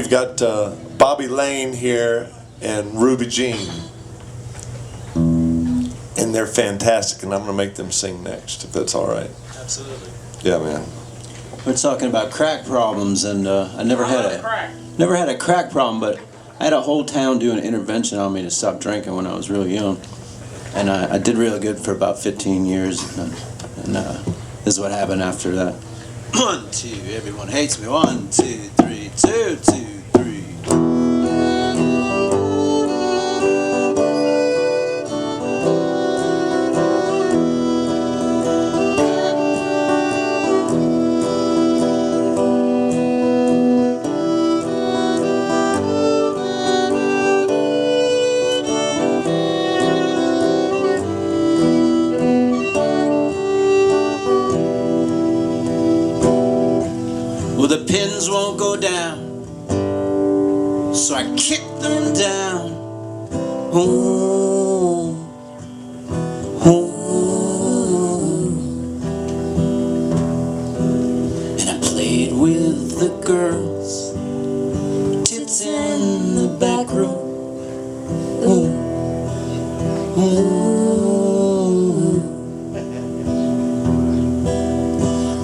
we've got Bobby Lane here and Ruby Jean. And they're fantastic, and I'm going to make them sing next, if that's all right. Absolutely. Yeah, man. We're talking about crack problems, and I never had a crack problem, but I had a whole town do an intervention on me to stop drinking when I was really young, and I did really good for about 15 years, and this is what happened after that. 1, 2, everyone hates me. 1, 2, 3, 2, 2, 3. Well, the pins won't go down, so I kick them down. Oh, oh. And I played with the girls, tits in the back room. Oh, oh.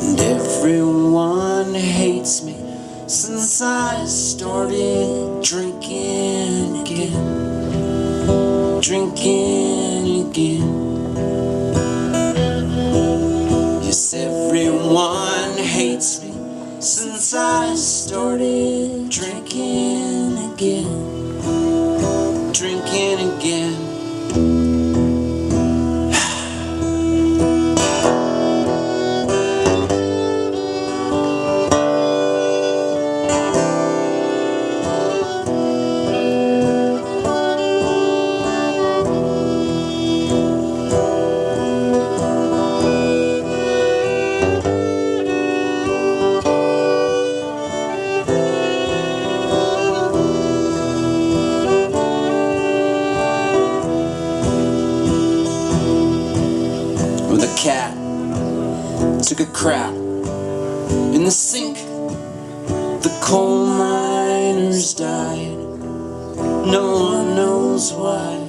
And everyone hates me since I started drinking again. Drinking again. Yes, everyone hates me since I started drinking again. Drinking again. With a cat took a crap in the sink. The coal miners died. No one knows why.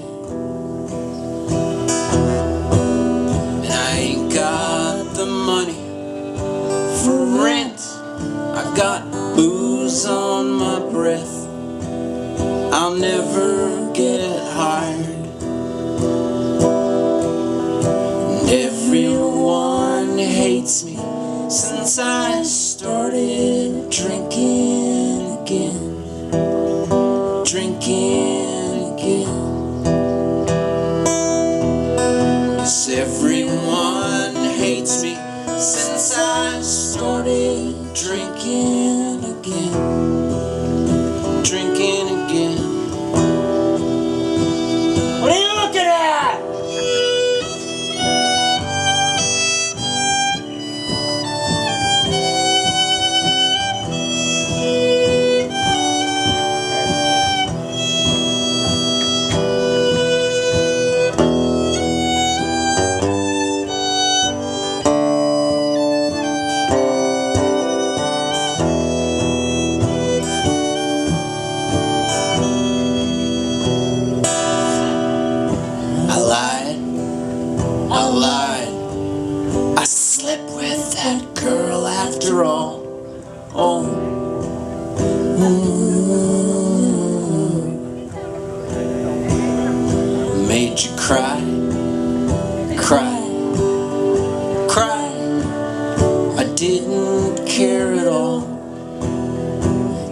And I ain't got the money for rent. I got booze on my breath. I'll never get hired. Everyone hates me since I started drinking again. Drinking again. Yes, everyone hates me since I started drinking again. Drinking again. What are you looking at? I lied. I slept with that girl after all. Oh. Made you cry, cry, cry. I didn't care at all.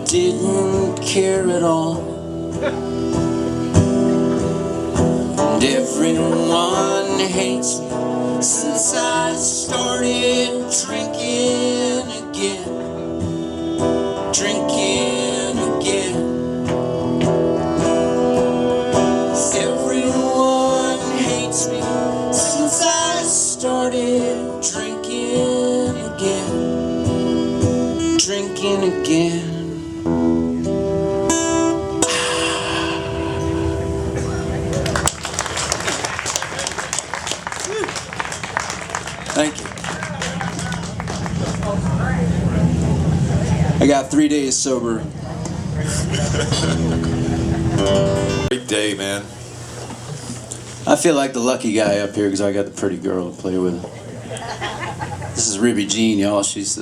Didn't care at all. And everyone hates me since I started drinking again. Drinking again. Everyone hates me since I started drinking again. Drinking again. Thank you. I got 3 days sober Great day, man. I feel like the lucky guy up here because I got the pretty girl to play with. This is Ruby Jean, y'all. She's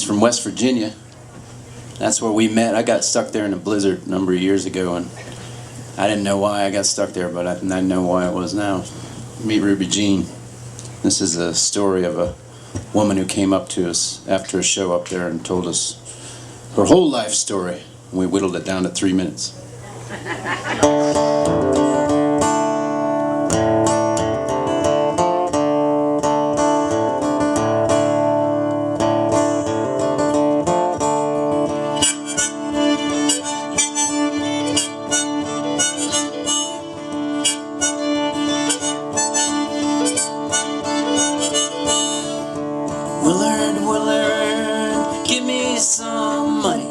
from West Virginia. That's where we met. I got stuck there in a blizzard a number of years ago, and I didn't know why I got stuck there, but I know why it was now. Meet Ruby Jean. This is a story of a woman who came up to us after a show up there and told us her whole life story. We whittled it down to 3 minutes. Willard, give me some money.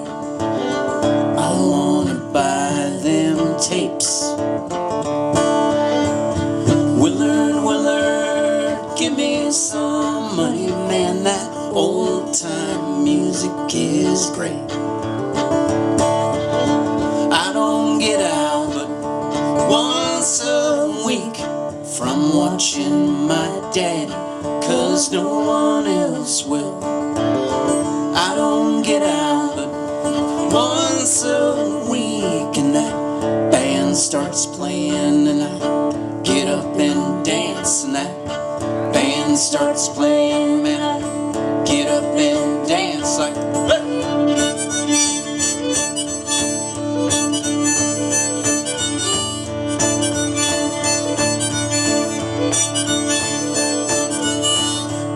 I wanna buy them tapes. Willard, give me some money. Man, that old time music is great. I don't get out but once a week from watching my daddy, 'cause no one else will. I don't get out but once a week, and that band starts playing and I get up and dance, and that band starts playing and I get up and dance like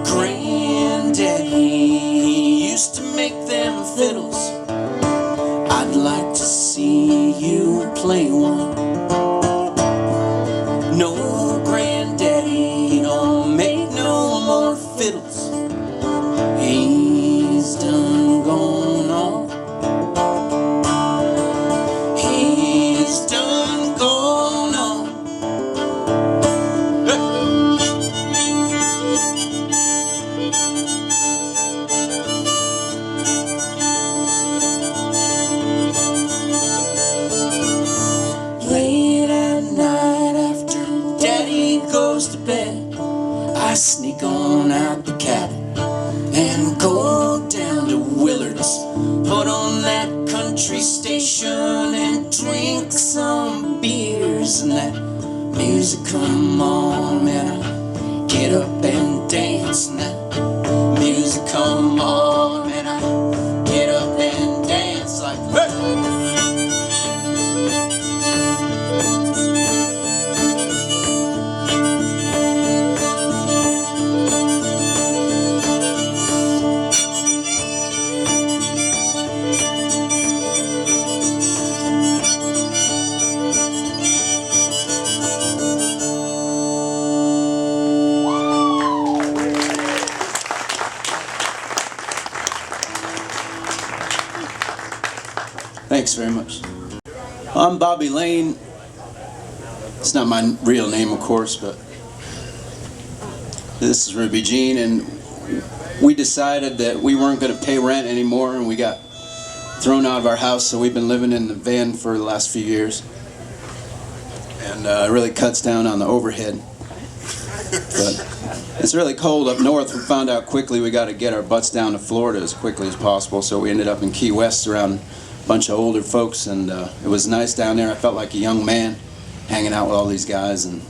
Granddaddy used to make them fiddles. I'd like to see you play one. No, Granddaddy don't make no more fiddles. He's done gone on. He's done gone on. Late at night after Daddy goes to bed, I sneak on out the cabin and go down to Willard's, put on that country station and drink some beers, and that music come on and I get up and dance, and that music come on and I get up and dance like hey! Thanks very much. I'm Bobby Lane. It's not my real name, of course, but this is Ruby Jean, and we decided that we weren't going to pay rent anymore, and we got thrown out of our house, so we've been living in the van for the last few years, and it really cuts down on the overhead. But it's really cold up north. We found out quickly we got to get our butts down to Florida as quickly as possible, so we ended up in Key West around bunch of older folks, and it was nice down there. I felt like a young man hanging out with all these guys, and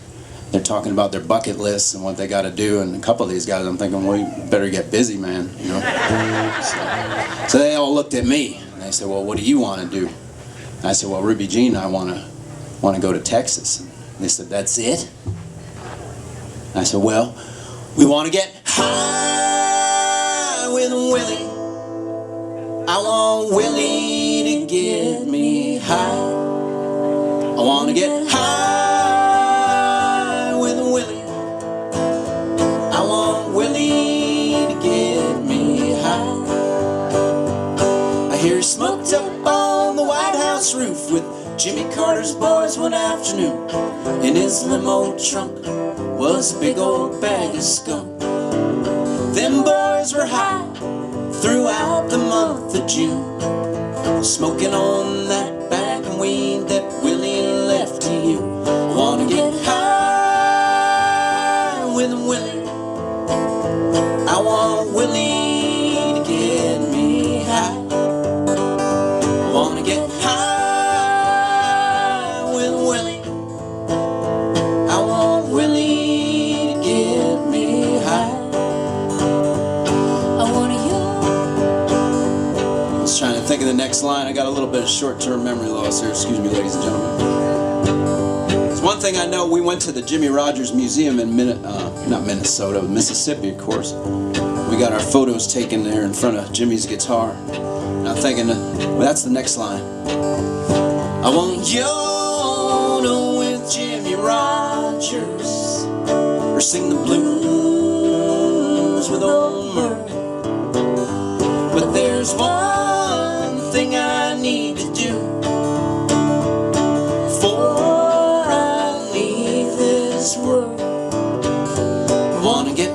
they're talking about their bucket lists and what they got to do, and a couple of these guys I'm thinking, well, you better get busy, man, you know. So they all looked at me and they said, well, what do you want to do? And I said, well, Ruby Jean, I want to go to Texas. And they said, that's it? And I said, well, we want to get high with Willie. I want Willie to get me high. I want to get high with Willie. I want Willie to get me high. I hear he smoked up on the White House roof with Jimmy Carter's boys one afternoon. In his limo trunk was a big old bag of skunk. Them boys were high throughout the month of June. smoking on that bag of weed that Willie left to you. I wanna get high with Willie. I want Willie to get me high. I wanna get high with Willie. I want Willie to get me high. I want you. I was trying to think of the next line. I got a little bit of short-term memory loss here. Excuse me, ladies and gentlemen. There's one thing I know. We went to the Jimmy Rogers Museum in not Minnesota, Mississippi, of course. We got our photos taken there in front of Jimmy's guitar. And I'm thinking, well, that's the next line. I want you to with Jimmy Rogers, or sing the blues with old Merle. But there's one thing I need to do before I leave this world. I wanna get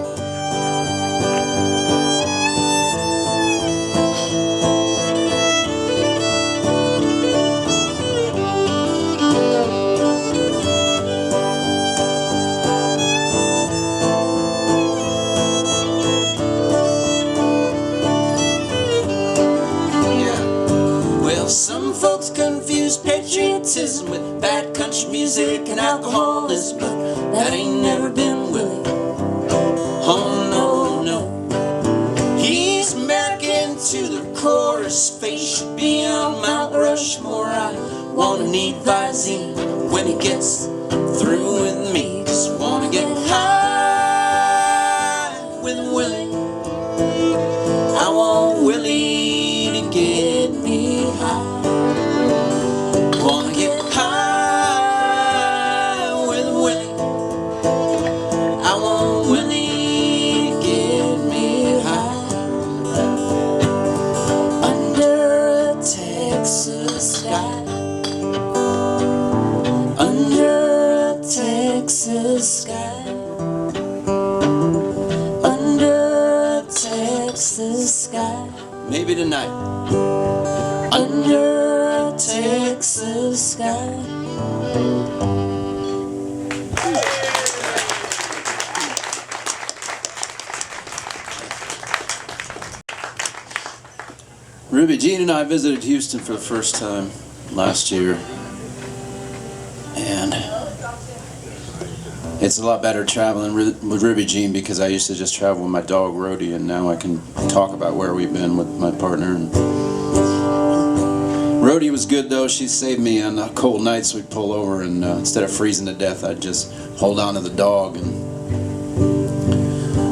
Some folks confuse patriotism with bad country music and alcoholism, but that ain't never been Willie. Oh no, no. He's American to the core. His face should be on Mount Rushmore. I wanna need Visine when he gets through with me. Just wanna get high with Willie. I want Willie to get me high. Wanna get high with Willie. I want Willie to get me high. Under a Texas sky. Under a Texas sky. Under a Texas sky. Maybe tonight. Under a Texas sky. Ruby Jean and I visited Houston for the first time last year, and it's a lot better traveling with Ruby Jean because I used to just travel with my dog Rhodey, and now I can talk about where we've been with my partner. And Rhodey was good though. She saved me on cold nights. We'd pull over and instead of freezing to death, I'd just hold on to the dog, and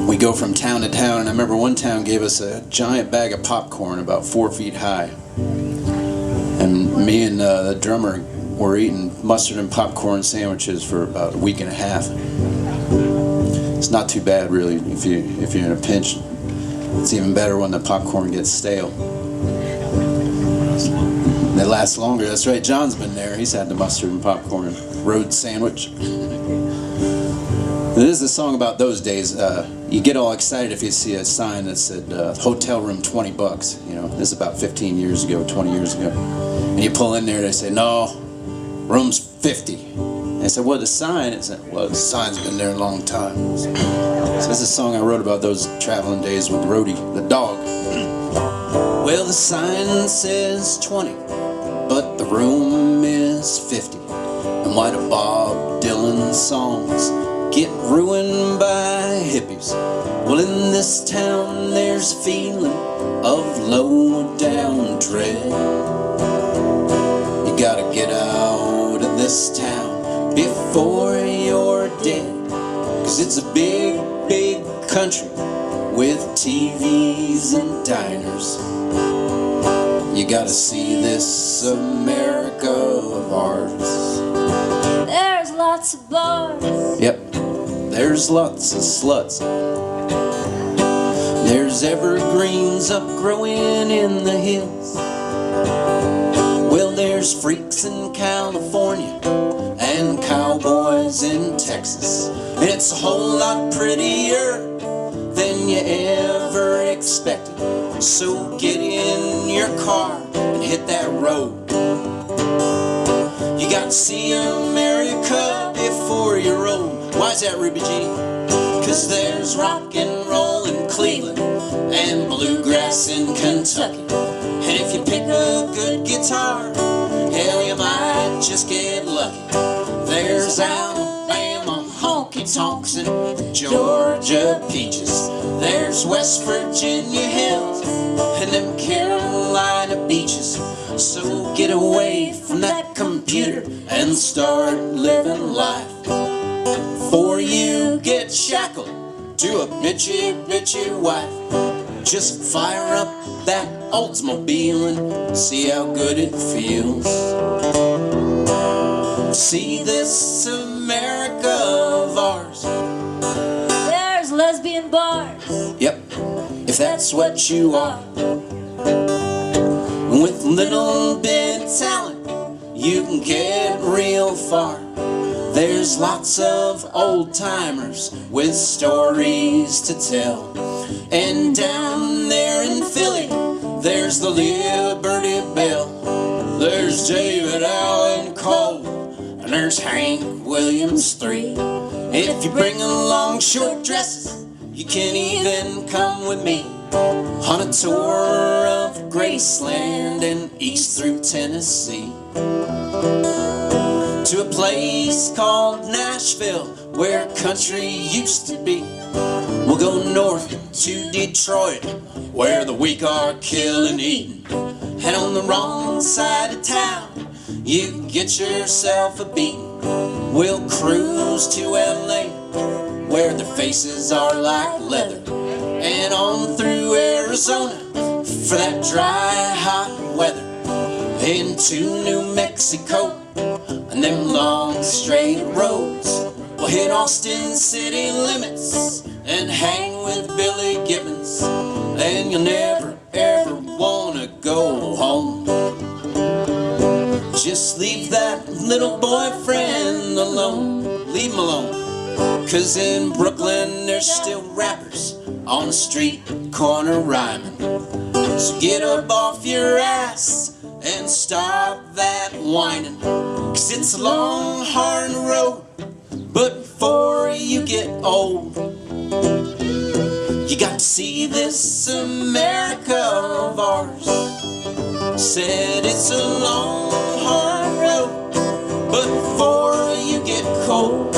we go from town to town. And I remember one town gave us a giant bag of popcorn about 4 feet high, and me and the drummer were eating mustard and popcorn sandwiches for about a week and a half. It's not too bad really if you're in a pinch. It's even better when the popcorn gets stale. They last longer. That's right, John's been there. He's had the mustard and popcorn road sandwich. This is a song about those days. You get all excited if you see a sign that said hotel room $20. You know, this is about 15 years ago, 20 years ago. And you pull in there, they say, no, room's 50. And I said, well, the sign? It said, well, the sign's been there a long time. So this is a song I wrote about those traveling days with Rhodey, the dog. Well, the sign says 20, but the room is 50. And why do Bob Dylan songs get ruined by hippies? Well, in this town there's a feeling of low down dread. You gotta get out of this town before you're dead, 'cause it's a big, big country with TVs and diners. You gotta see this America of ours. There's lots of bars. Yep, there's lots of sluts. There's evergreens up growing in the hills. Well, there's freaks in California and cowboys in Texas. And it's a whole lot prettier than you ever expected. So get in your car and hit that road. You got to see America before you're old. Why's that, Ruby Jeannie? 'Cause there's rock and roll in Cleveland and bluegrass in Kentucky. And if you pick a good guitar, hell, you might just get lucky. There's Alabama honky-tonks and Georgia peaches. There's West Virginia hills and them Carolina beaches. So get away from that computer and start living life before you get shackled to a bitchy wife. Just fire up that Oldsmobile and see how good it feels. See this America of ours. There's lesbian bars. Yep, if that's what you are. With little bit of talent, you can get real far. There's lots of old timers with stories to tell. And down there in Philly, there's the Liberty Bell. There's David Allan Coe, and there's Hank Williams III. If you bring along short dresses, you can even come with me on a tour of Graceland and east through Tennessee, to a place called Nashville where country used to be. We'll go north to Detroit where the weak are killing eating. And on the wrong side of town you can get yourself a beating. We'll cruise to LA where their faces are like leather, and on through Arizona for that dry hot weather, into New Mexico and them long straight roads. We'll hit Austin city limits and hang with Billy Gibbons, and you'll never ever wanna go home. Just leave that little boyfriend alone, leave him alone. 'Cause in Brooklyn there's still rappers on the street corner rhyming. So get up off your ass and stop that whining. 'Cause it's a long hard road, but before you get old, you got to see this America of ours. Said it's a long hard road, but before you get cold,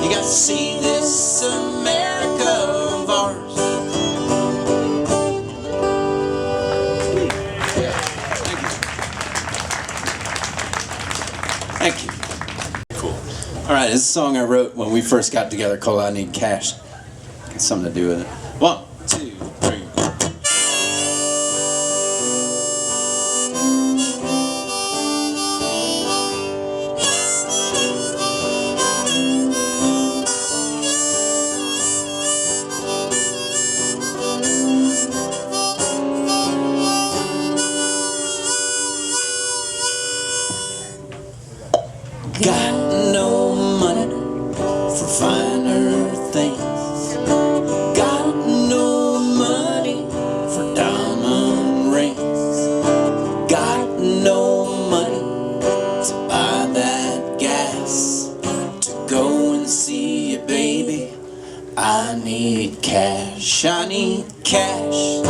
you got to see this America of ours. Thank you. Cool. All right, this is a song I wrote when we first got together called I Need Cash. It's something to do with it. 1, 2, 3. Got no money for finer things. Got no money for diamond rings. Got no money to buy that gas to go and see you, baby. I need cash. I need cash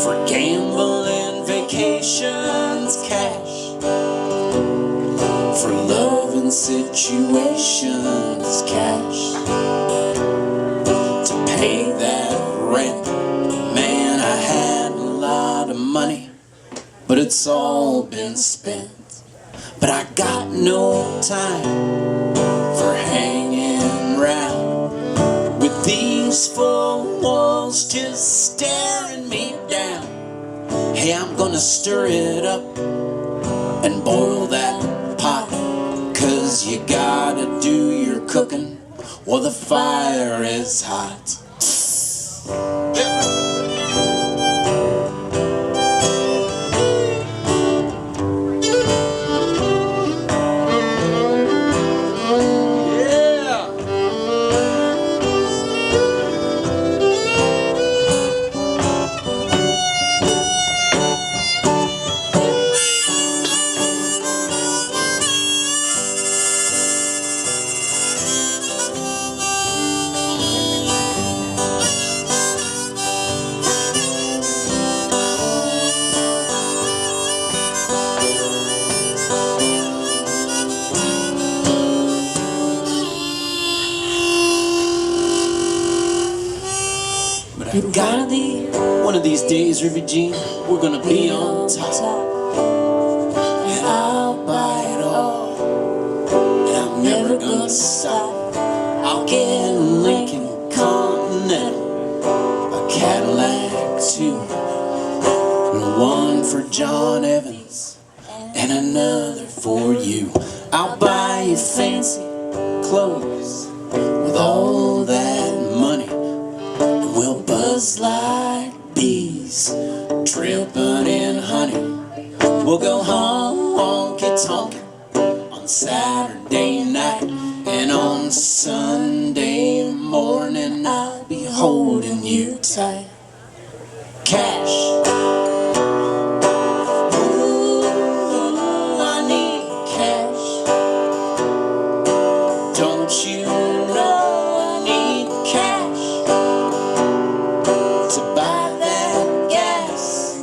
for gambling, vacations, cash for loving situations, cash to pay that rent. Man, I had a lot of money, but it's all been spent. But I got no time for hanging round with these four walls just staring me down. Hey, I'm gonna stir it up and boil that pot, 'cause you gotta do your cooking while the fire is hot. Yeah. One of these days, Ruby Jean, we're gonna be on top. And I'll buy it all, and I'm never gonna stop. I'll get a Lincoln Continental, a Cadillac too, and one for John Evans, and another for you. I'll buy you fancy clothes with all that money, and we'll buzz like bees dripping in honey. We'll go honky-tonkin' on Saturday night, and on Sunday morning I'll be holding you tight. Cash. Ooh, I need cash. Don't you know I need cash to buy that gas,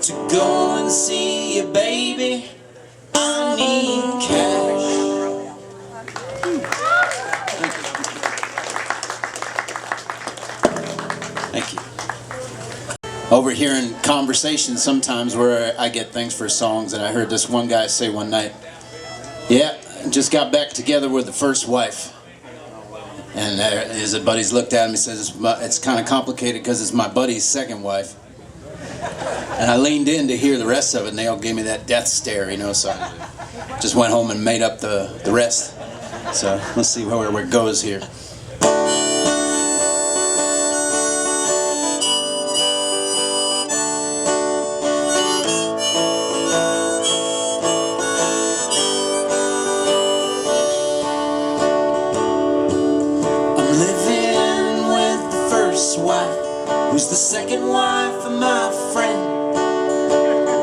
to go and see you, baby. I need cash. Thank you. Over here in conversation sometimes where I get things for songs, and I heard this one guy say one night, yeah, just got back together with the first wife. And his buddies looked at him and says, it's kind of complicated because it's my buddy's second wife. And I leaned in to hear the rest of it, and they all gave me that death stare, you know, so I just went home and made up the rest. So let's see where it goes here. I'm living with the first wife, who's the second wife of my friend.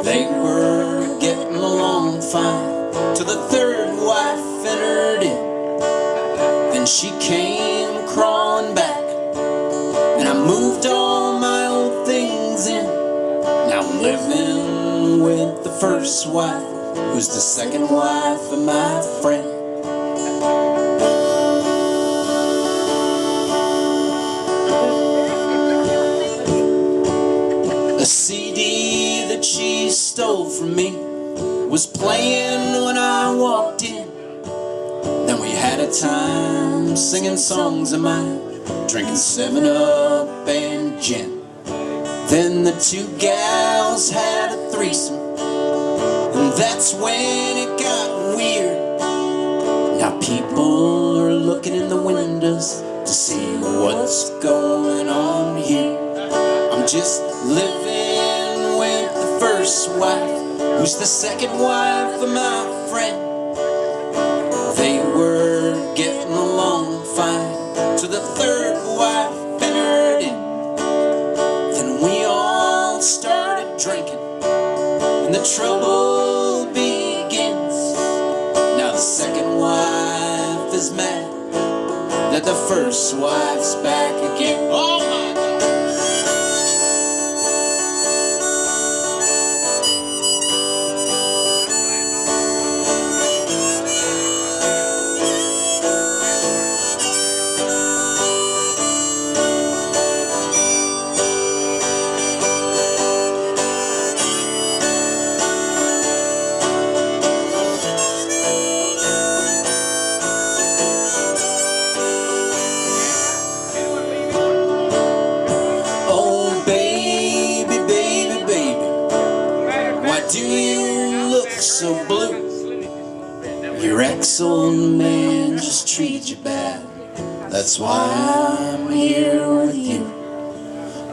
They were getting along fine till the third wife entered in. Then she came crawling back, and I moved all my old things in. Now I'm living with the first wife, who's the second wife of my friend. A CD that she stole from me was playing when I walked in. Then we had a time singing songs of mine, drinking 7-Up and gin. Then the two gals had a threesome, and that's when it got weird. Now people are looking in the windows to see what's going on here. I'm just living with the first wife, who's the second wife of my friend. They were getting along fine till the third wife entered in. Then we all started drinking, and the trouble begins. Now the second wife is mad that the first wife's back again. Oh my God! Do you look so blue? Your ex-old man just treated you bad. That's why I'm here with you.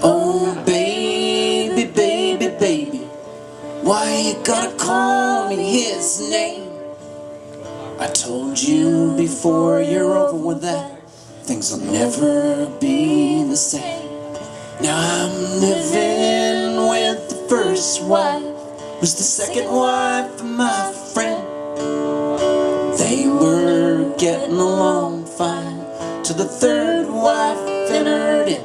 Oh baby, baby, baby, why you gotta call me his name? I told you before, you're over with that. Things will never be the same. Now I'm living with the first wife, was the second wife of my friend. They were getting along fine till the third wife entered in.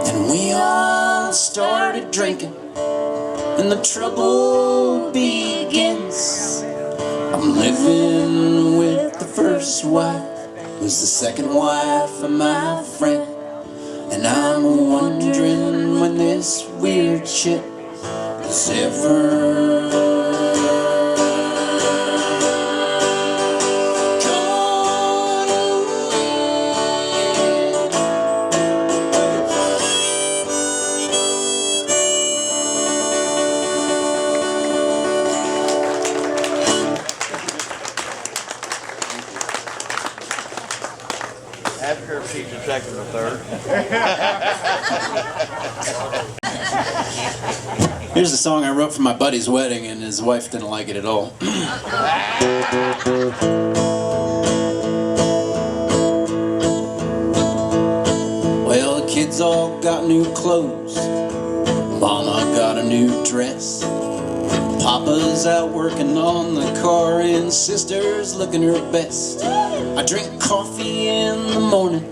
Then we all started drinking, and the trouble begins. I'm living with the first wife, who's the second wife of my friend. And And I'm wondering when this weird shit is ever gone away. After she's a second or third. Here's the song I wrote for my buddy's wedding, and his wife didn't like it at all. Well, the kids all got new clothes. Mama got a new dress. Papa's out working on the car, and sister's looking her best. I drink coffee in the morning,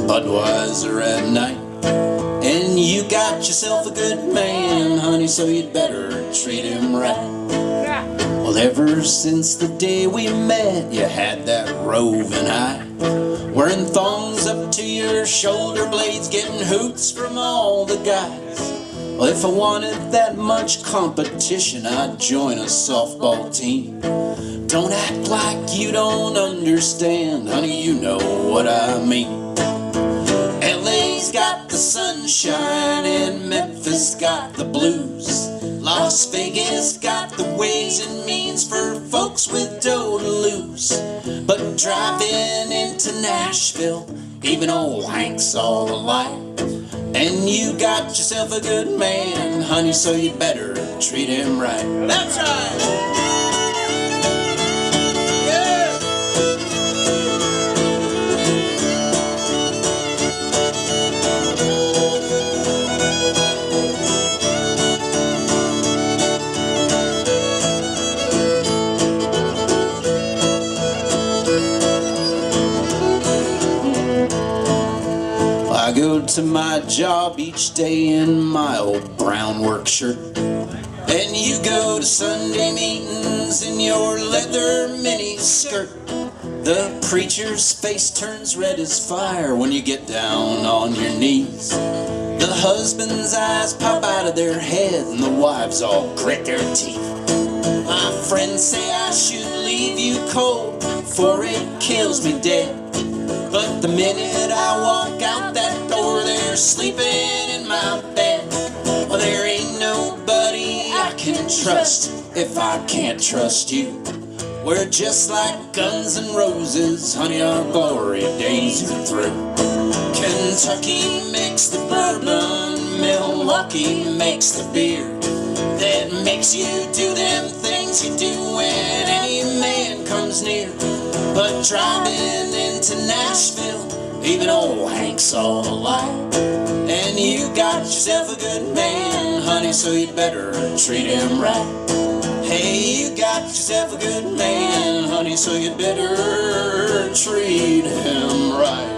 Budweiser at night. And you got yourself a good man, honey, so you'd better treat him right. Well, ever since the day we met, you had that roving eye, wearing thongs up to your shoulder blades, getting hoots from all the guys. Well, if I wanted that much competition, I'd join a softball team. Don't act like you don't understand, honey, you know what I mean. LA's got the sunshine and Memphis got the blues. Las Vegas got the ways and means for folks with dough to lose. But driving into Nashville, even old Hank saw the light. And you got yourself a good man, honey, so you better treat him right. That's right! I go to my job each day in my old brown work shirt, and you go to Sunday meetings in your leather mini skirt. The preacher's face turns red as fire when you get down on your knees. The husband's eyes pop out of their head and the wives all grit their teeth. My friends say I should leave you cold before it kills me dead. But the minute I walk out that door, they're sleeping in my bed. Well, there ain't nobody I can trust if I can't trust you. We're just like Guns N' Roses, honey, our glory days are through. Kentucky makes the bourbon, Milwaukee makes the beer. That makes you do them things you do when any man comes near. But driving into Nashville, even old Hank saw the light. And you got yourself a good man, honey, so you'd better treat him right. Hey, you got yourself a good man, honey, so you'd better treat him right.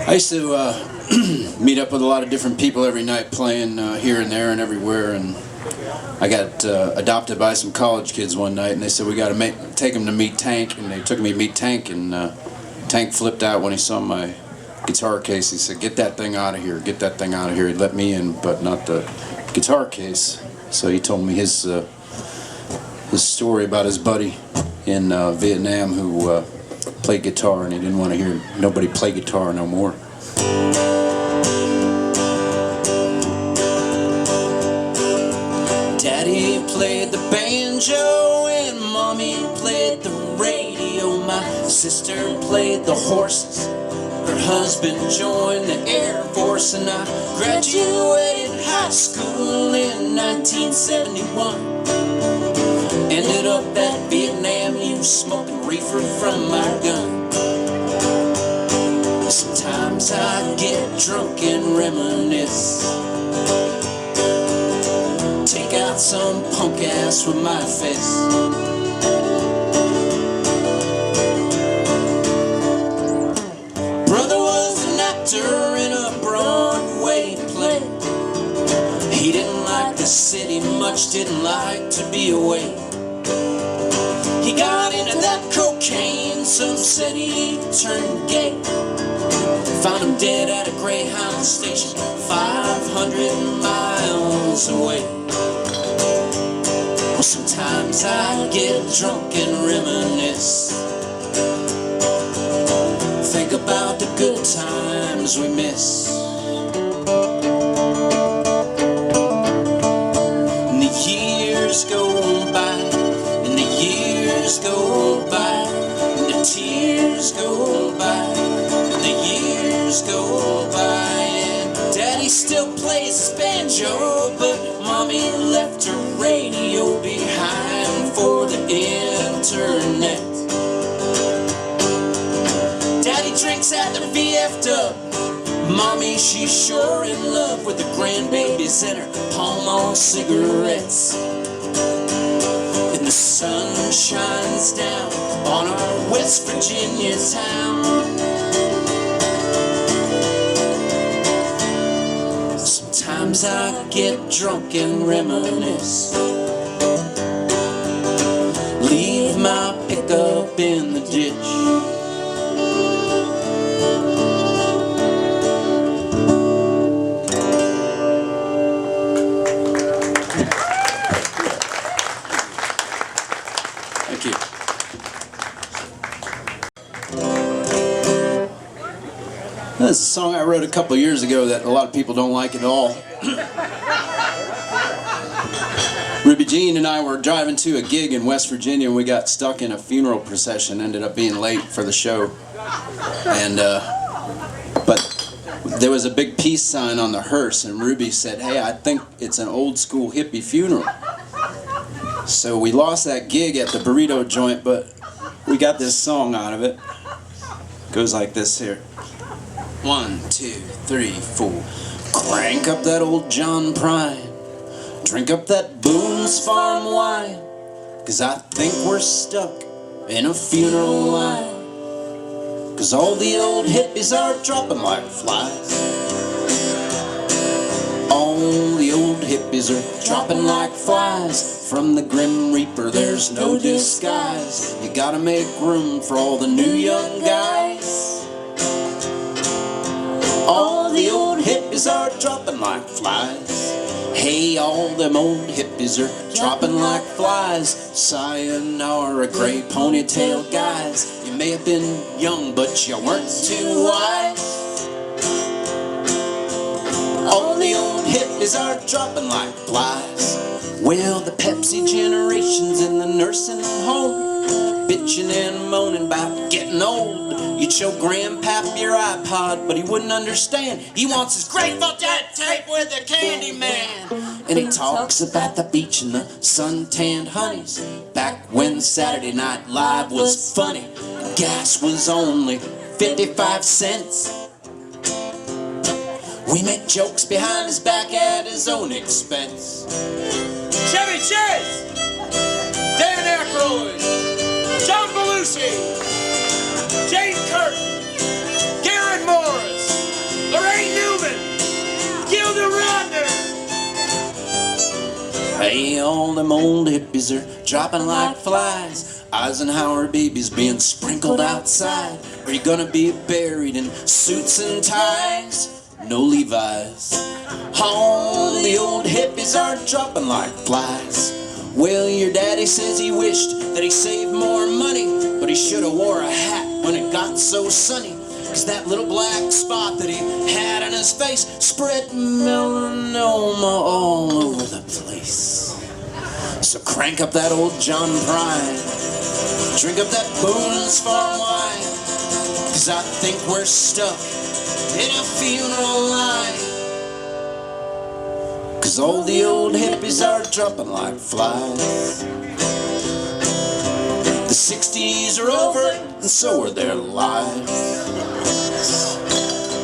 I used to meet up with a lot of different people every night, playing here and there and everywhere, and I got adopted by some college kids one night, and they said we got to take him to meet Tank, and they took me to meet Tank, and Tank flipped out when he saw my guitar case. He said, "Get that thing out of here, get that thing out of here." He let me in, but not the guitar case. So he told me his story about his buddy in Vietnam who played guitar, and he didn't want to hear nobody play guitar no more. Daddy played the banjo and Mommy played the radio. My sister played the horses. Her husband joined the Air Force, and I graduated high school in 1971. Ended up at Vietnam, you smoking reefer from my gun. Sometimes I get drunk and reminisce. Take out some punk ass with my fist. Brother was an actor in a Broadway play. He much didn't like to be away. He got into that cocaine, some said he turned gay. Found him dead at a Greyhound station 500 miles away. Well, sometimes I get drunk and reminisce, think about the good times we miss. And the years go by, and the years go by, and the tears go by, and the years go by, and Daddy still plays his banjo, but Mommy left her radio behind for the internet. Daddy drinks at the VF Dub. Mommy, she's sure in love with the grandbabies and her Pall Mall cigarettes. And the sun shines down on our West Virginia town. Sometimes I get drunk and reminisce, leave my pickup in the ditch. Thank you. This is a song I wrote a couple of years ago that a lot of people don't like at all. Ruby Jean and I were driving to a gig in West Virginia and we got stuck in a funeral procession, ended up being late for the show. And but there was a big peace sign on the hearse and Ruby said, "Hey, I think it's an old school hippie funeral." So we lost that gig at the burrito joint, but we got this song out of it. It goes like this here. 1, 2, 3, 4. Crank up that old John Prine, drink up that Boone's Farm wine, 'cause I think we're stuck in a funeral line. 'Cause all the old hippies are dropping like flies. All the old hippies are dropping like flies. From the Grim Reaper there's no disguise. You gotta make room for all the new young guys. All the old hippies are dropping like flies. Hey, all them old hippies are dropping like flies. Sayonara, gray ponytail guys. You may have been young, but you weren't too wise. All the old hippies are dropping like flies. Well, the Pepsi generation's in the nursing home, bitching and moaning about getting old. You'd show Grandpap your iPod, but he wouldn't understand. He wants his Grateful Dead tape with the Candy Man. And he talks about the beach and the sun-tanned honeys, back when Saturday Night Live was funny. Gas was only 55 cents. We make jokes behind his back at his own expense. Chevy Chase, Dan Aykroyd, John Belushi, Jane Curtin, Garrett Morris, Lorraine Newman, Gilda Radner. Hey, all them old hippies are dropping like flies. Eisenhower babies being sprinkled outside. Are you gonna be buried in suits and ties? No Levi's. All the old hippies are dropping like flies. Well, your daddy says he wished that he saved more money, but he should have wore a hat when it got so sunny. 'Cause that little black spot that he had on his face spread melanoma all over the place. So crank up that old John Prine, drink up that Boone's Farm wine, 'cause I think we're stuck in a funeral line. 'Cause all the old hippies are dropping like flies. The 60s are over, and so are their lives.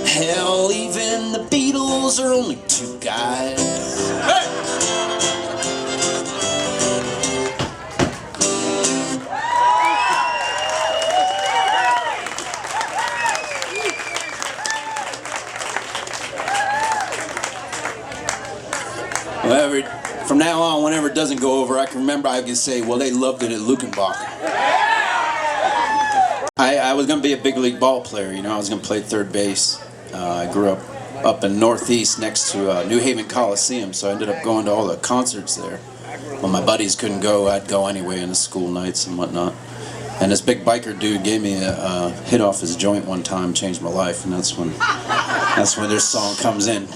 Hell, even the Beatles are only two guys. Hey! Well, From now on, whenever it doesn't go over, I can say, well, they loved it at Luckenbach. I was going to be a big league ball player, you know. I was going to play third base. I grew up in Northeast next to New Haven Coliseum, so I ended up going to all the concerts there. When my buddies couldn't go, I'd go anyway in the school nights and whatnot. And this big biker dude gave me a hit off his joint one time, changed my life, and that's when this song comes in.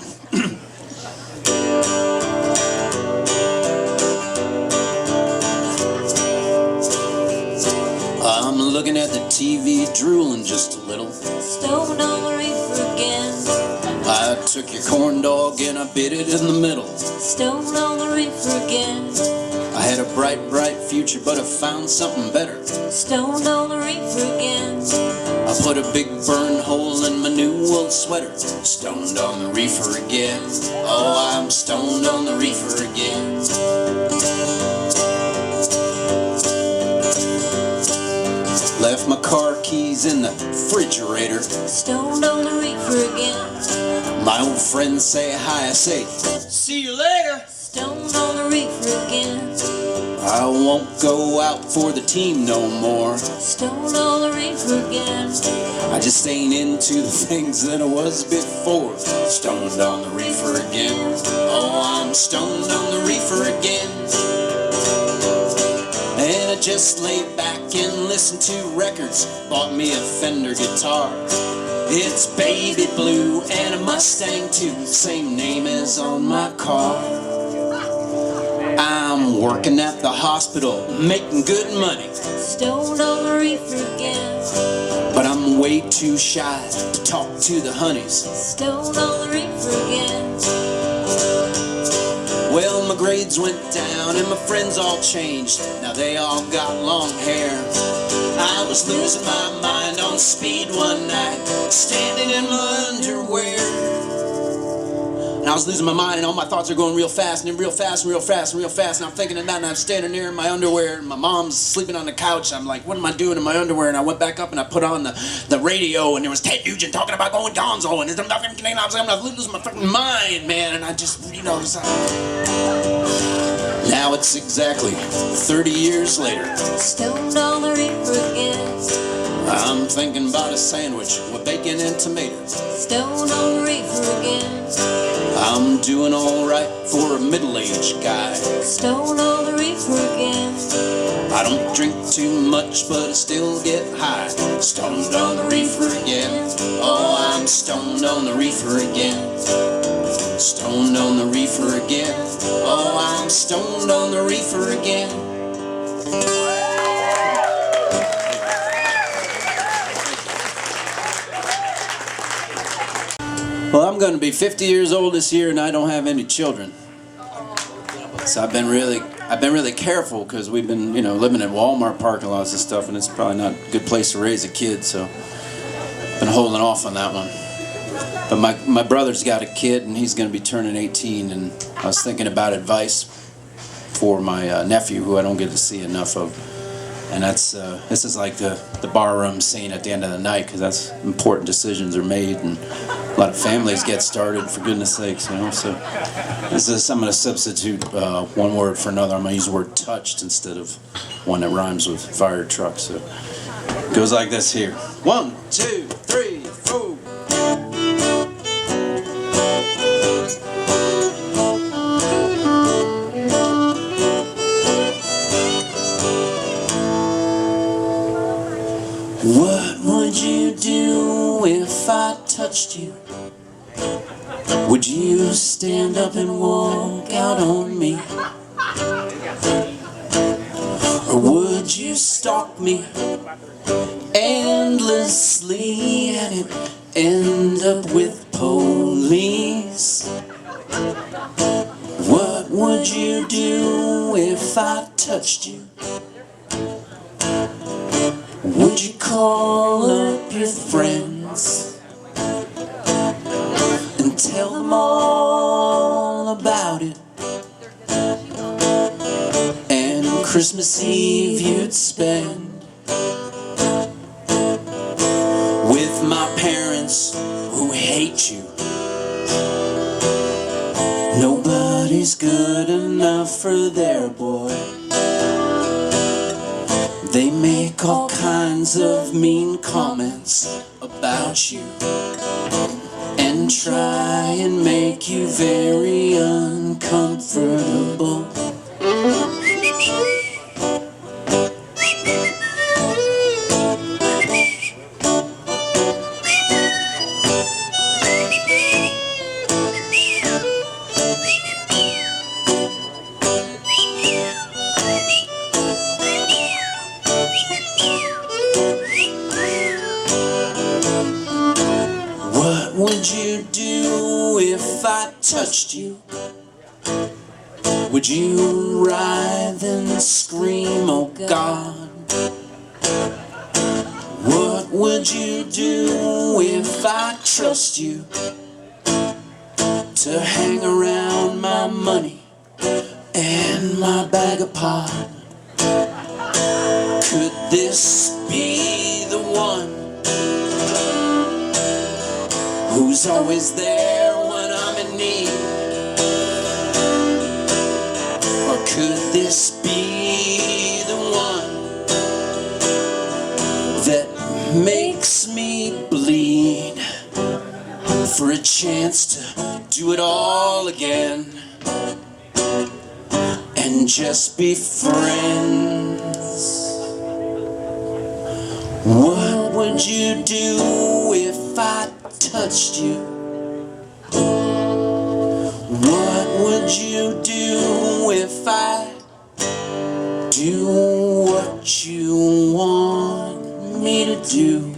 I'm looking at the TV, drooling just a little. Stoned on the reefer again. I took your corn dog and I bit it in the middle. Stoned on the reefer again. I had a bright, bright future, but I found something better. Stoned on the reefer again. I put a big burn hole in my new old sweater. Stoned on the reefer again. Oh, I'm stoned on the reefer again. Left my car keys in the refrigerator. Stoned on the reefer again. My old friends say hi, I say, see you later. Stoned on the reefer again. I won't go out for the team no more. Stoned on the reefer again. I just ain't into the things that I was before. Stoned on the reefer again. Oh, I'm stoned on the reefer again. And I just lay back and listen to records. Bought me a Fender guitar. It's baby blue and a Mustang too. Same name as on my car. I'm working at the hospital, making good money. Stoned on the reefer again. But I'm way too shy to talk to the honeys. Stoned on the reefer again. Well, my grades went down and my friends all changed. Now they all got long hair. I was losing my mind on speed one night, standing in my underwear. And I was losing my mind and all my thoughts are going real fast and real fast and real fast and real fast. And I'm thinking of that and I'm standing there in my underwear and my mom's sleeping on the couch. I'm like, what am I doing in my underwear? And I went back up and I put on the radio and there was Ted Nugent talking about going gonzo. And I was like, I'm losing my fucking mind, man. And I just, you know, now it's exactly 30 years later. Stoned on the reefer again. I'm thinking about a sandwich with bacon and tomatoes. Stoned on the reefer again. I'm doing alright for a middle-aged guy. Stoned on the reefer again. I don't drink too much, but I still get high. Stoned on the reefer again. Oh, I'm stoned on the reefer again. Stoned on the reefer again. Oh, I'm stoned on the reefer again. Well, I'm going to be 50 years old this year, and I don't have any children. So I've been really careful because we've been, you know, living in Walmart parking lots and stuff, and it's probably not a good place to raise a kid. So I've been holding off on that one. But my brother's got a kid, and he's going to be turning 18, and I was thinking about advice for my nephew, who I don't get to see enough of. And that's this is like the barroom scene at the end of the night, because that's important decisions are made and a lot of families get started, for goodness sakes, you know. So this is, I'm going to substitute one word for another. I'm going to use the word touched instead of one that rhymes with fire truck. So it goes like this here. 1, 2, 3, 4. What would you do if I touched you? Would you stand up and walk out on me? Or would you stalk me endlessly and it end up with police? What would you do if I touched you? Would you call up your friends and tell them all about it? And Christmas Eve you'd spend with my parents who hate you. Nobody nobody's good enough for their boy. They make all kinds of mean comments about you and try and make you very uncomfortable. What would you do if I touched you? Would you writhe and scream, oh God? What would you do if I trust you to hang around my money and my bag of pot? Could this be the one who's always there when I'm in need? Or could this be the one that makes me bleed for a chance to do it all again and just be friends? What would you do if I touched you? What would you do if I do what you want me to do?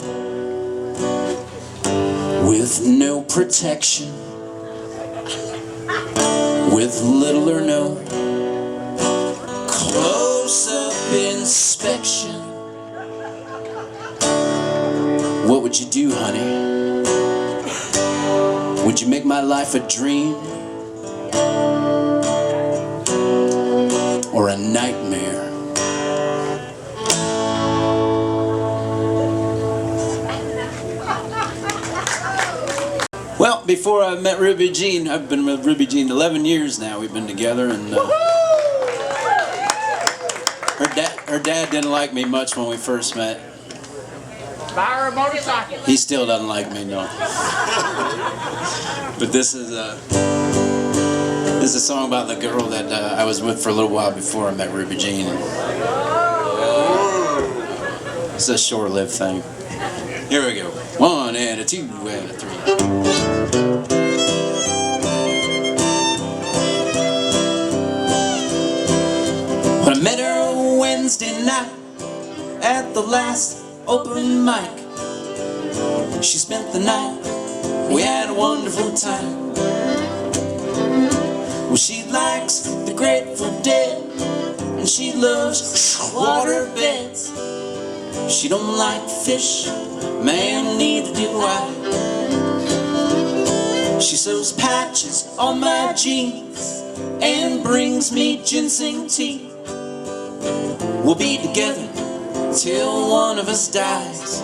With no protection, with little or no close-up inspection. What would you do, honey? Would you make my life a dream or a nightmare? Well, before I met Ruby Jean, I've been with Ruby Jean 11 years now. We've been together, and her dad didn't like me much when we first met. Buy her a motorcycle. He still doesn't like me, no. But this is a song about the girl that I was with for a little while before I met Ruby Jean. It's a short-lived thing. Here we go. 1 and a 2 and a 3. When I met her Wednesday night at the last open mic, she spent the night, we had a wonderful time. Well, she likes the Grateful Dead, and she loves water beds. She don't like fish, man, neither do I. She sews patches on my jeans and brings me ginseng tea. We'll be together till one of us dies.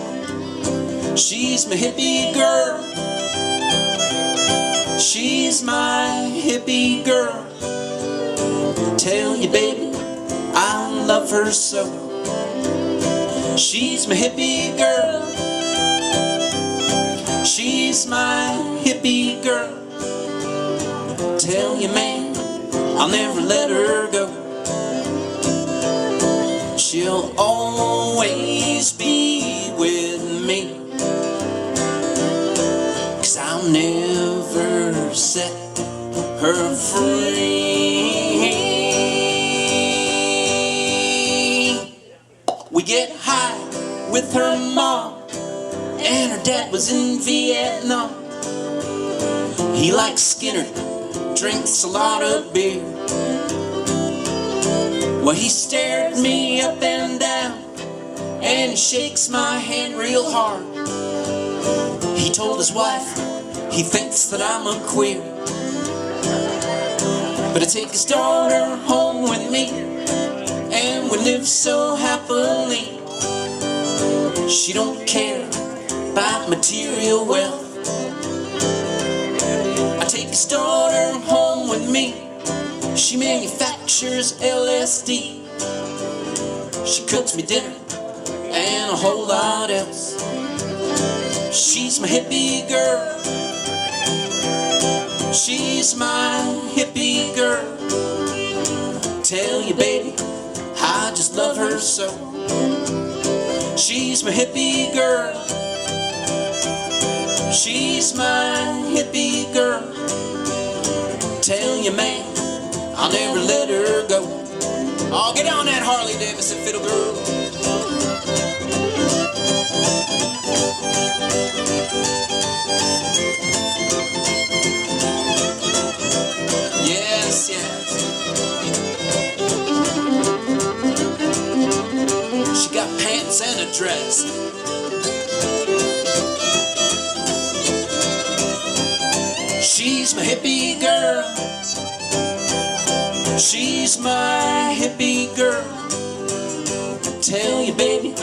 She's my hippie girl. She's my hippie girl. Tell you, baby, I love her so. She's my hippie girl. She's my hippie girl. Tell you, man, I'll never let her go. She'll always be with me, 'cause I'll never set her free. We get high with her mom, and her dad was in Vietnam. He likes Skinner, drinks a lot of beer. Well, he stared me up and down, and he shakes my hand real hard. He told his wife he thinks that I'm a queer, but I take his daughter home with me, and we live so happily. She don't care about material wealth. I take his daughter home with me, She manufactures LSD. She cooks me dinner and a whole lot else. She's my hippie girl. She's my hippie girl. Tell you, baby, I just love her so. She's my hippie girl. She's my hippie girl. Tell you, man, I'll never let her go. Oh, get on that Harley Davidson fiddle, girl. Yes, yes. She got pants and a dress. She's my hippie girl. She's my hippie girl. Tell you, baby,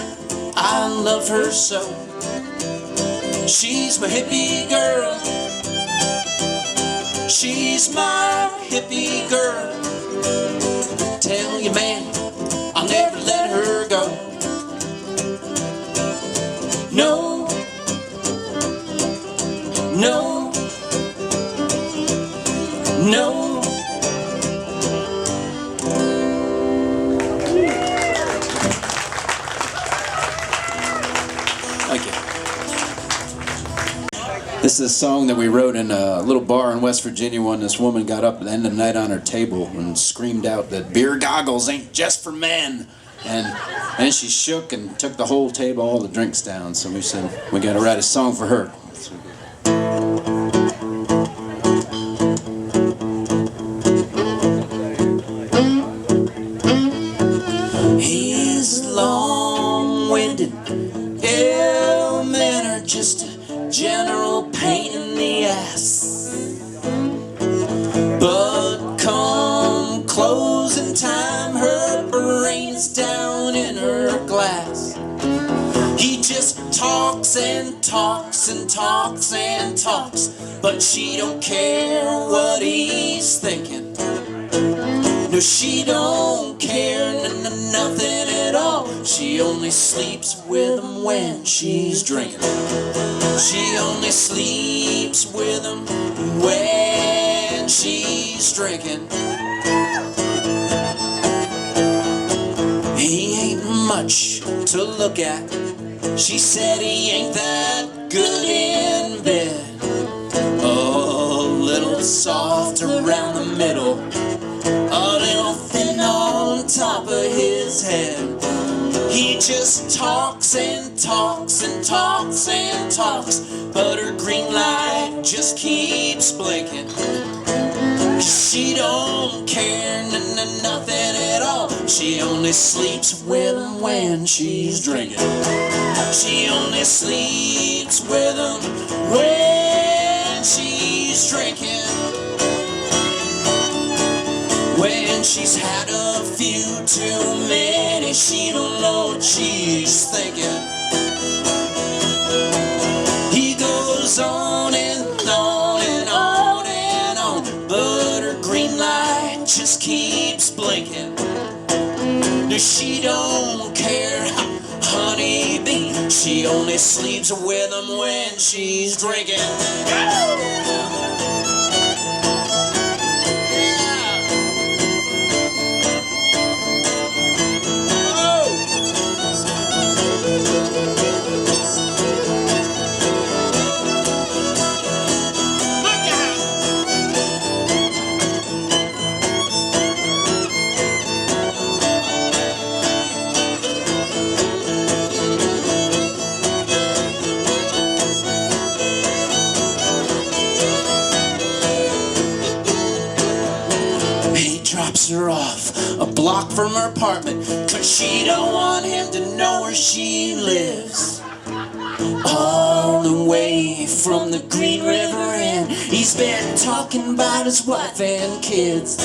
I love her so. She's my hippie girl. She's my hippie girl. Tell you, man, I'll never let her go. No, no, no. Thank you. This is a song that we wrote in a little bar in West Virginia when this woman got up at the end of the night on her table and screamed out that beer goggles ain't just for men. And she shook and took the whole table, all the drinks down. So we said, we got to write a song for her. He's long-winded. Yeah, men are just a general pain in the ass. But come closing time, her brain's down in her glass. He just talks and talks and talks and talks, but she don't care what he's thinking. No, she don't care nothing at all. She only sleeps with him when she's drinking. She only sleeps with him when she's drinking. He ain't much to look at. She said he ain't that good in bed. Oh, a little soft around the middle, a little thin on top of his head. He just talks and talks and talks and talks, but her green light just keeps blinking. She don't care nothing at all. She only sleeps with him when she's drinking. She only sleeps with him when she's drinking. When she's had a few too many, she don't know what she's thinking. He goes on and on and on and on, but her green light just keeps blinking. No, she don't care, honey bee. She only sleeps with him when she's drinking. Drops her off a block from her apartment, 'cause she don't want him to know where she lives. All the way from the Green River Inn, he's been talking about his wife and kids.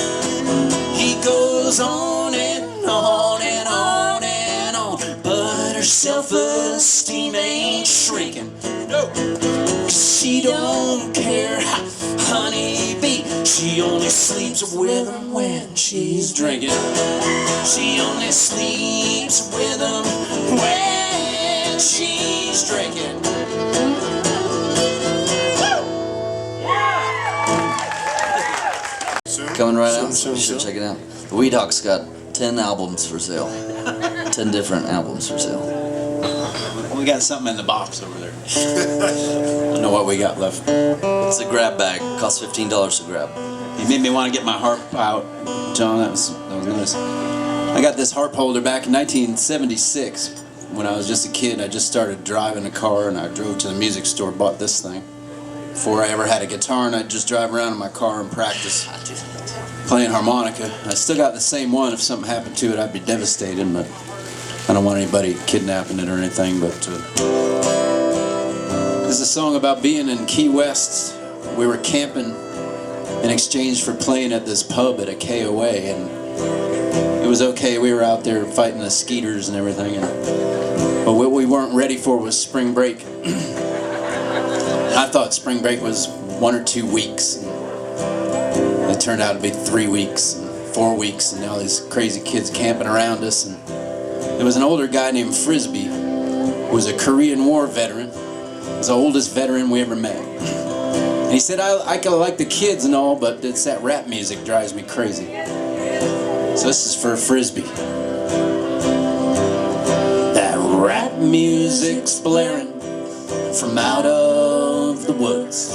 He goes on and on and on and on, but her self-esteem ain't shrinking. No, 'cause she don't care, honey bee. She only sleeps with him when she's drinking. She only sleeps with him when she's drinking. Coming right out. Soon, You should soon. check it out. The Weed Hawk's got 10 albums for sale. 10 different albums for sale. We got something in the box over there. I don't know what we got left. It's a grab bag. Costs $15 to grab. You made me want to get my harp out, John. That was nice. I got this harp holder back in 1976. When I was just a kid, I just started driving a car, and I drove to the music store, bought this thing. Before I ever had a guitar, and I'd just drive around in my car and practice playing harmonica. I still got the same one. If something happened to it, I'd be devastated, but I don't want anybody kidnapping it or anything. But this is a song about being in Key West. We were camping in exchange for playing at this pub at a KOA, and it was okay. We were out there fighting the skeeters and everything, but what we weren't ready for was spring break. I thought spring break was 1 or 2 weeks. It turned out to be 3 weeks, and 4 weeks, and all these crazy kids camping around us. And there was an older guy named Frisbee, who was a Korean War veteran. He was the oldest veteran we ever met. And he said, I like the kids and all, but it's that rap music drives me crazy. So this is for Frisbee. That rap music's blaring from out of the woods.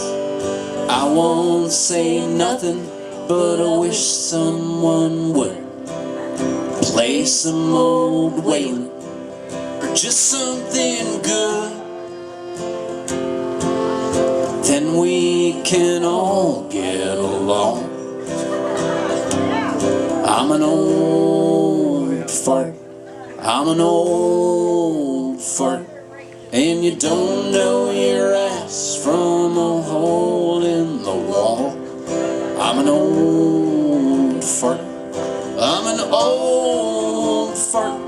I won't say nothing, but I wish someone would play some old Waylon or just something good. Then we can all get along. I'm an old fart. I'm an old fart. And you don't know your ass from a hole in the wall. I'm an old fart. I'm an old fart.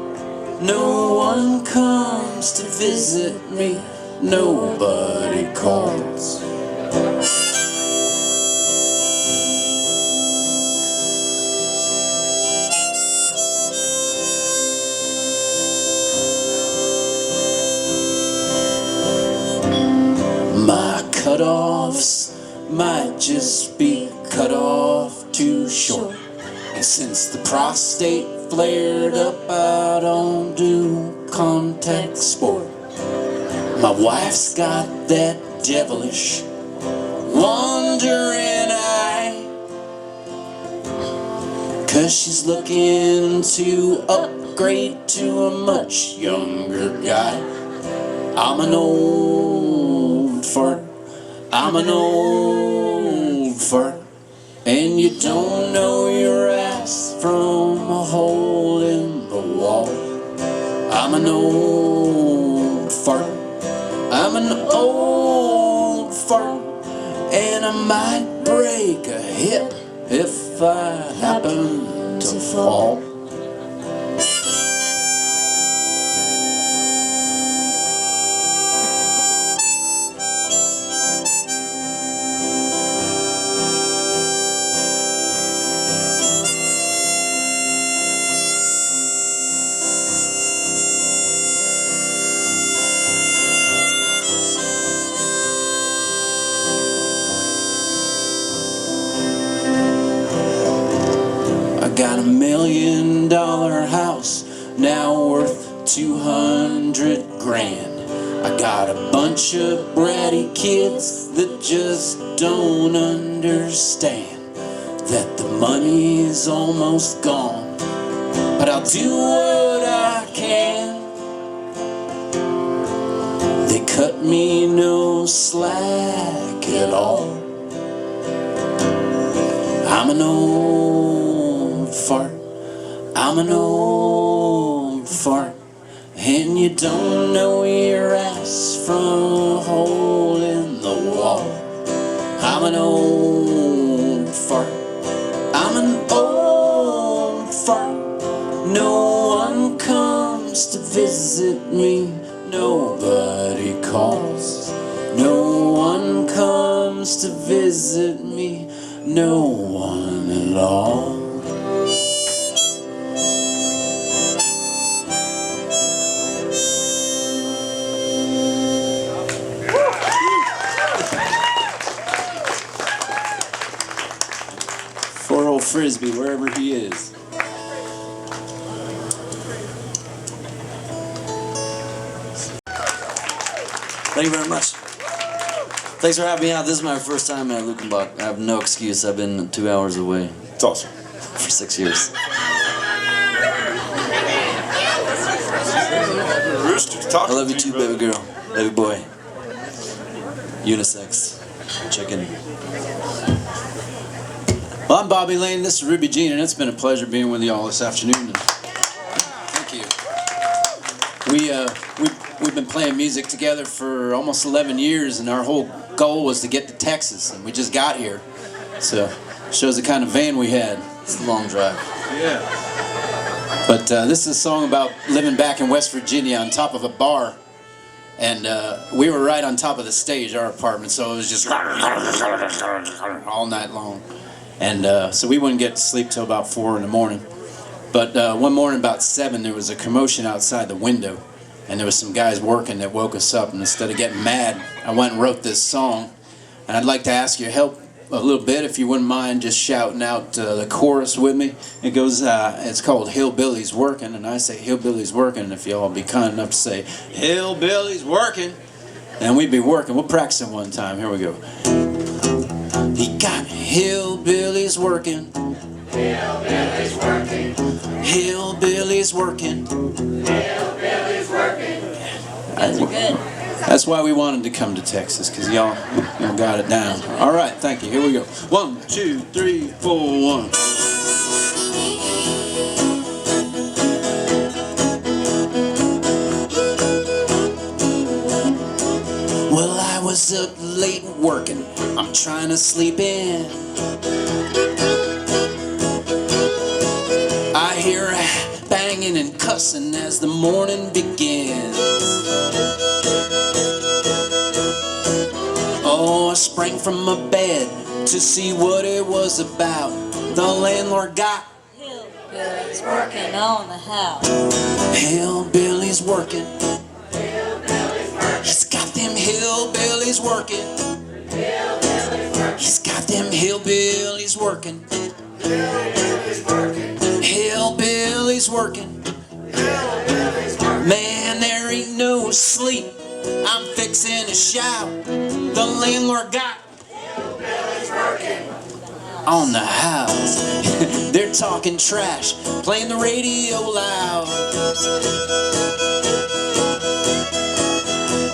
No one comes to visit me. Nobody calls. My cutoffs might just be cut off too short. And since the prostate flared up, I don't do contact sport. My wife's got that devilish wandering eye, 'cause she's looking to upgrade to a much younger guy. I'm an old fart. I'm an old fart. And you don't know your ass from a hole in the wall. I'm an old fart. I'm an old fart. And I might break a hip if I happen to fall. Got $1 million house, now worth 200 grand. I got a bunch of bratty kids that just don't understand that the money's almost gone, but I'll do what I can. They cut me no slack at all. I'm an old fart. I'm an old fart. And you don't know your ass from a hole in the wall. I'm an old fart. I'm an old fart. No one comes to visit me. Nobody calls. No one comes to visit me. no one at all. Poor old Frisbee, wherever he is. Thank you very much. Thanks for having me out. This is my first time at Luckenbach. I have no excuse. I've been 2 hours away It's awesome. for 6 years. Rooster's talking. I love you to too, brother. baby girl, baby boy. Unisex, chicken. Well, I'm Bobby Lane, this is Ruby Jean, and it's been a pleasure being with you all this afternoon. And thank you. We've been playing music together for almost 11 years, and our whole goal was to get to Texas, and we just got here. So, shows the kind of van we had. It's a long drive. Yeah. But this is a song about living back in West Virginia on top of a bar. And we were right on top of the stage, our apartment, so it was just all night long. And so we wouldn't get to sleep till about 4 in the morning. But one morning about 7, there was a commotion outside the window. And there was some guys working that woke us up. And instead of getting mad, I went and wrote this song. And I'd like to ask your help a little bit, if you wouldn't mind just shouting out the chorus with me. It goes, it's called Hillbilly's Working, and I say Hillbilly's Working, and if y'all be kind enough to say Hillbilly's Working, then we'd be working. We'll practice it one time. Here we go. He got hillbillies working. Hillbilly's working. Hillbilly's working. Hillbilly's working. That's good. That's why we wanted to come to Texas, because y'all got it down. All right, thank you. Here we go. 1, 2, 3, 4, 1. Well, I was up late working. I'm trying to sleep in. I hear banging and cussing as the morning begins. Oh, I sprang from my bed to see what it was about. The landlord got Hillbilly's working on the house. hillbillies working. He's got them hillbillies working. He's got them hillbillies working. Hillbillies working. Man, there ain't no sleep. I'm fixing to shout. The landlord got hillbillies working on the house. They're talking trash, playing the radio loud.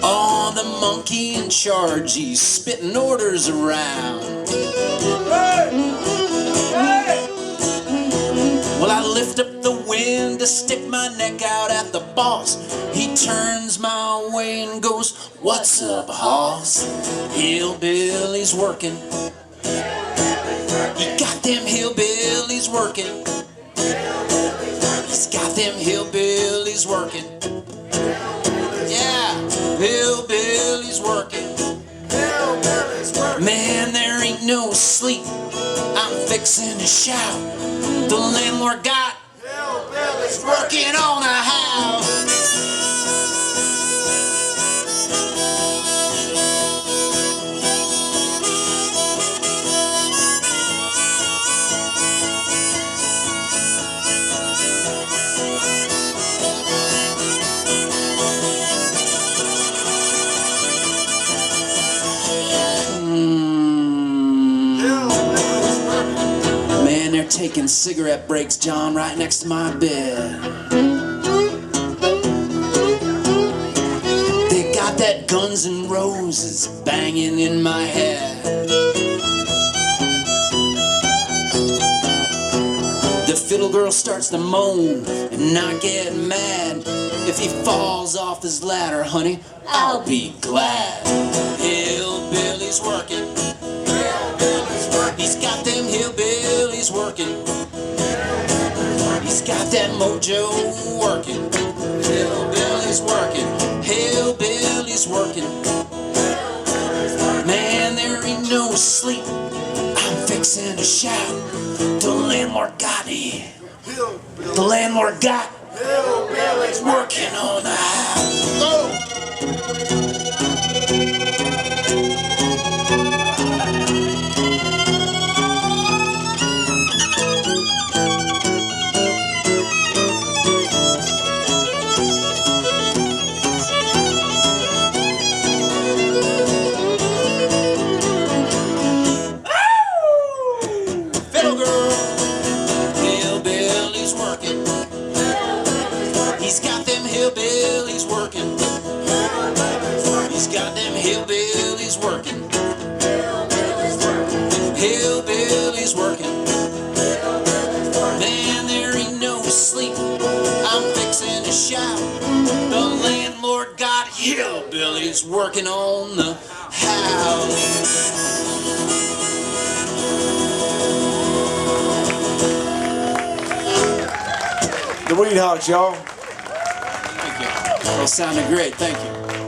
Oh, the monkey in charge, he's spitting orders around. Well, I lift up the wind to stick my neck out at the boss. He turns my way and goes, "What's up, hoss?" Hillbillies working. He got them hillbillies working. He's got them hillbillies working. Yeah, hillbillies working. Man, there ain't no sleep. I'm fixing to shout. The landlord got hillbillies working on a house. Man, they're taking cigarette breaks, John, right next to my bed. They got that Guns N' Roses banging in my head. The fiddle girl starts to moan, and I get mad. If he falls off his ladder, honey, I'll be glad. Hillbilly's working. He's got them hillbillies working. He's got that mojo working. Hillbillies working. Hillbillies working. Man, there ain't no sleep. I'm fixing shout. The landlord got it. The landlord got hillbillies working on the house. Fiddle girl, hillbillies working. He's got them hillbillies working. He's got them hillbillies working. Hillbillies working. Man, there ain't no sleep. I'm fixing to shout. The landlord got hillbillies working on the house. The Weed Hawks, y'all. Thank you. That sounded great. Thank you.